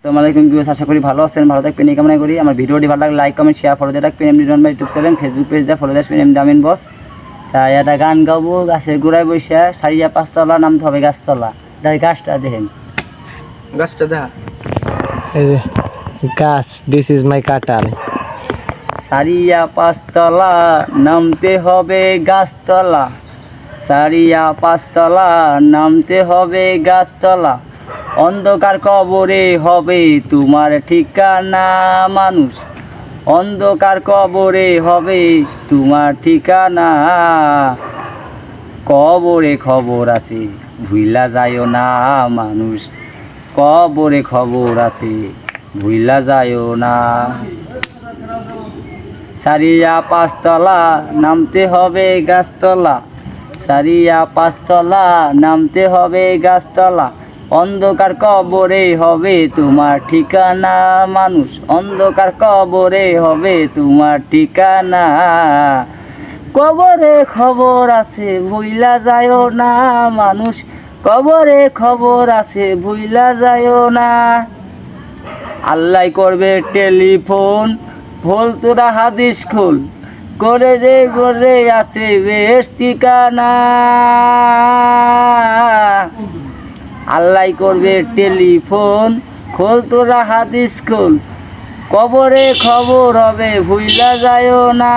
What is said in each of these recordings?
আসসালামু আলাইকুম ভিউয়ার্স, আশা করি ভালো আছেন। ভালো থাকবেন এই কামনা করি। আমার ভিডিওটি ভালো লাগলে লাইক কমেন্ট শেয়ার ফলো দিয়ে রাখবেন। এমডি রন ভাই YouTube channel, Facebook page follow দিয়ে রাখবেন এমডি আমিন বস। তাই একটা গান গাবো, গাছের গোড়ায় বসে সারিয়া পাঁচতলা নামতে হবে গাছতলা। তাই গাছটা দেখেন, গাছটা দেখা গাছ, দিস ইজ মাই কাঁঠাল। সারিয়া পাঁচতলা নামতে হবে গাছতলা, সারিয়া পাঁচতলা নামতে হবে গাছতলা। অন্ধকার কবরে হবে তোমার ঠিকানা মানুষ, অন্ধকার কবরে হবে তোমার ঠিকানা। কবরে খবর আছে ভুইলা যায়ও না মানুষ, কবরে খবর আছে ভুইলা যায়ও না। সারিয়া পাঁচতলা নামতে হবে গাছতলা, সারিয়া পাঁচতলা নামতে হবে গাছতলা। অন্ধকার কবরে হবে তোমার ঠিকানা মানুষ, অন্ধকার কবরে হবে তোমার ঠিকানা। কবরে খবর আছে ভুইলা যায়ও না মানুষ, কবরে খবর আছে ভুইলা যায়ও না। আল্লাহ করবে টেলিফোন, ভোল তোরা হাদিস খুল, করে যে করে আছে বেশ ঠিকানা। আল্লাহ করবে টেলিফোন, খোল তোরা হাদিস খুল, কবরে খবর হবে ভুইলা যায়ও না।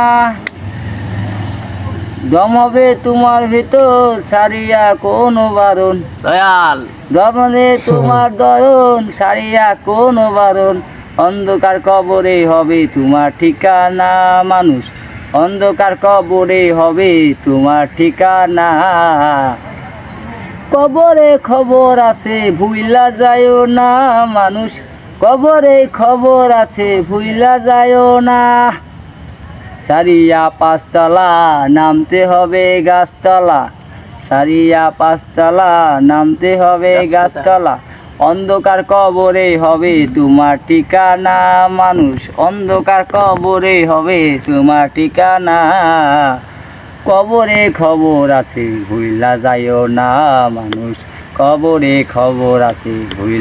দম হবে তোমার ভিতর সারিয়া কোনো বারণ, দয়াল দমনে তোমার দয়ন সারিয়া কোনো বারণ। অন্ধকার কবরে হবে তোমার ঠিকানা মানুষ, অন্ধকার কবরে হবে তোমার ঠিকানা। কবরে খবর আছে ভুইলা যায়ও না মানুষ, কবরে খবর আছে ভুইলা যায়ও না। সারিয়া পাঁচতলা নামতে হবে গাছতলা, সারিয়া পাঁচতলা নামতে হবে গাছতলা। অন্ধকার কবরে হবে তোমার ঠিকানা মানুষ, অন্ধকার কবরে হবে তোমার ঠিকানা। কবরে খবর আছে ভুইলা যায়ও না মানুষ, কবরে খবর আছে ভুইলা